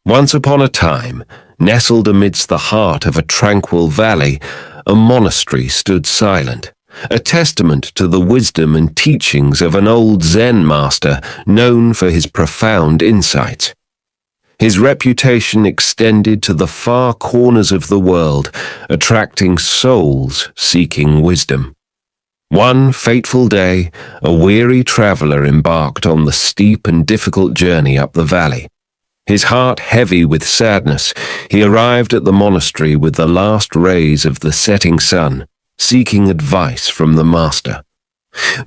Once upon a time, nestled amidst the heart of a tranquil valley, a monastery stood silent, a testament to the wisdom and teachings of an old Zen master known for his profound insights. His reputation extended to the far corners of the world, attracting souls seeking wisdom. One fateful day, a weary traveler embarked on the steep and difficult journey up the valley. His heart heavy with sadness, he arrived at the monastery with the last rays of the setting sun, seeking advice from the master.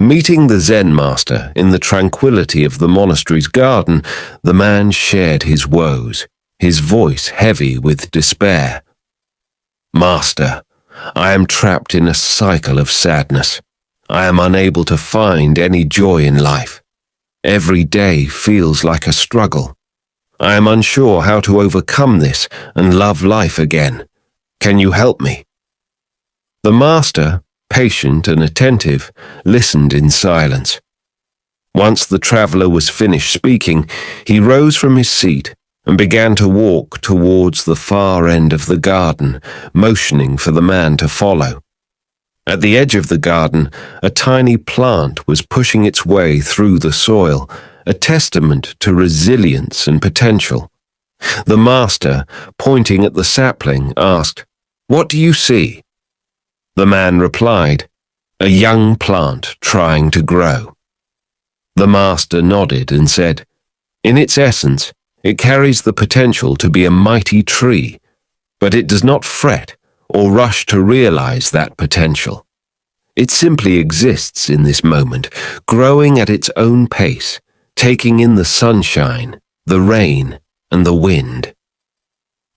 Meeting the Zen master in the tranquility of the monastery's garden, the man shared his woes, his voice heavy with despair. "Master, I am trapped in a cycle of sadness. I am unable to find any joy in life. Every day feels like a struggle. I am unsure how to overcome this and love life again. Can you help me?" The master, patient and attentive, listened in silence. Once the traveler was finished speaking, he rose from his seat and began to walk towards the far end of the garden, motioning for the man to follow. At the edge of the garden, a tiny plant was pushing its way through the soil, a testament to resilience and potential. The master, pointing at the sapling, asked, "What do you see?" The man replied, "A young plant trying to grow." The master nodded and said, "In its essence, it carries the potential to be a mighty tree, but it does not fret or rush to realize that potential. It simply exists in this moment, growing at its own pace, taking in the sunshine, the rain, and the wind."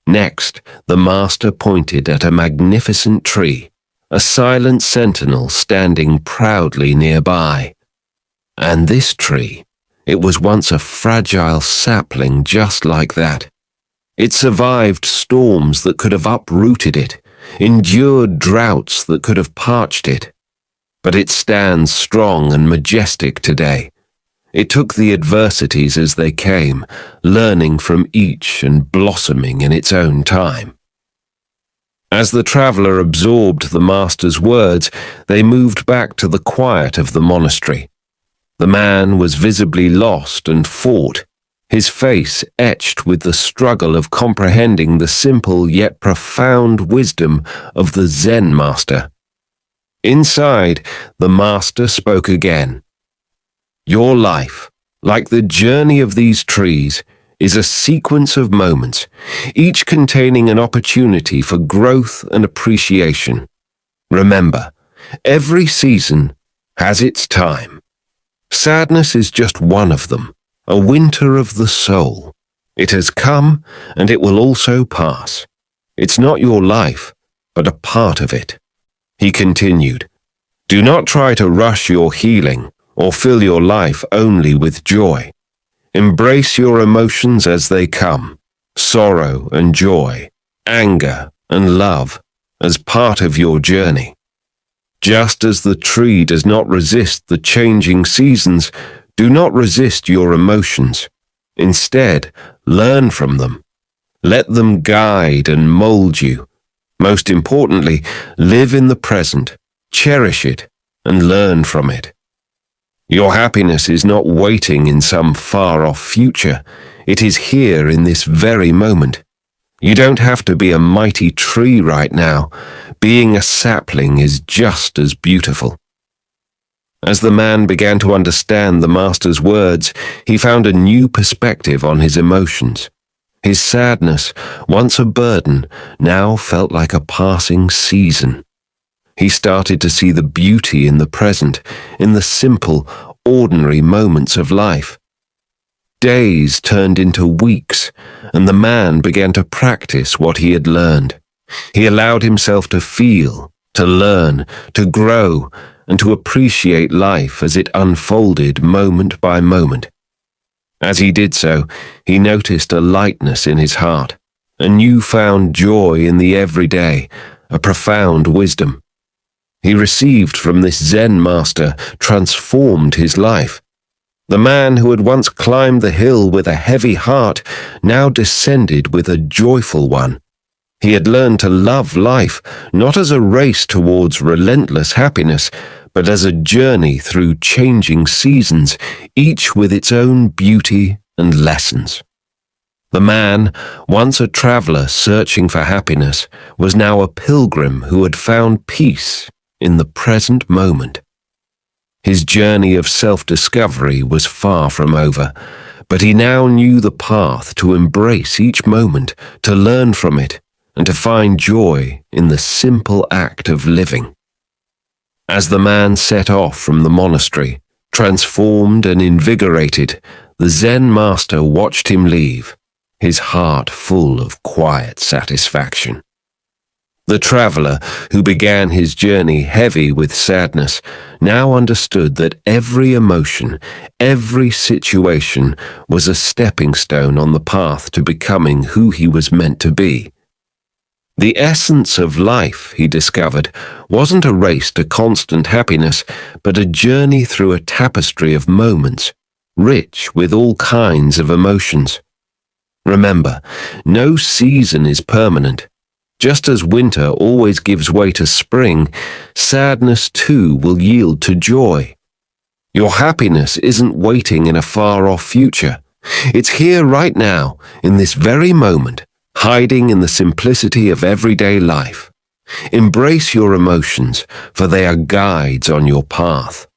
Next, the master pointed at a magnificent tree, a silent sentinel standing proudly nearby. And this tree, it was once a fragile sapling just like that. It survived storms that could have uprooted it, endured droughts that could have parched it. But it stands strong and majestic today. It took the adversities as they came, learning from each and blossoming in its own time. As the traveler absorbed the master's words, they moved back to the quiet of the monastery. The man was visibly lost and fought, his face etched with the struggle of comprehending the simple yet profound wisdom of the Zen master. Inside, the master spoke again. "Your life, like the journey of these trees, is a sequence of moments, each containing an opportunity for growth and appreciation. Remember, every season has its time. Sadness is just one of them, a winter of the soul. It has come, and it will also pass. It's not your life, but a part of it." He continued, "Do not try to rush your healing or fill your life only with joy. Embrace your emotions as they come, sorrow and joy, anger and love, as part of your journey. Just as the tree does not resist the changing seasons, do not resist your emotions. Instead, learn from them. Let them guide and mold you. Most importantly, live in the present, cherish it, and learn from it. Your happiness is not waiting in some far-off future. It is here in this very moment. You don't have to be a mighty tree right now. Being a sapling is just as beautiful." As the man began to understand the master's words, he found a new perspective on his emotions. His sadness, once a burden, now felt like a passing season. He started to see the beauty in the present, in the simple, ordinary moments of life. Days turned into weeks, and the man began to practice what he had learned. He allowed himself to feel, to learn, to grow, and to appreciate life as it unfolded moment by moment. As he did so, he noticed a lightness in his heart, a newfound joy in the everyday, a profound wisdom. He received from this Zen master transformed his life. The man who had once climbed the hill with a heavy heart now descended with a joyful one. He had learned to love life not as a race towards relentless happiness, but as a journey through changing seasons, each with its own beauty and lessons. The man, once a traveler searching for happiness, was now a pilgrim who had found peace in the present moment. His journey of self-discovery was far from over, but he now knew the path to embrace each moment, to learn from it, and to find joy in the simple act of living. As the man set off from the monastery, transformed and invigorated, the Zen master watched him leave, his heart full of quiet satisfaction. The traveler, who began his journey heavy with sadness, now understood that every emotion, every situation was a stepping stone on the path to becoming who he was meant to be. The essence of life, he discovered, wasn't a race to constant happiness, but a journey through a tapestry of moments, rich with all kinds of emotions. Remember, no season is permanent. Just as winter always gives way to spring, sadness too will yield to joy. Your happiness isn't waiting in a far-off future. It's here right now, in this very moment, hiding in the simplicity of everyday life. Embrace your emotions, for they are guides on your path.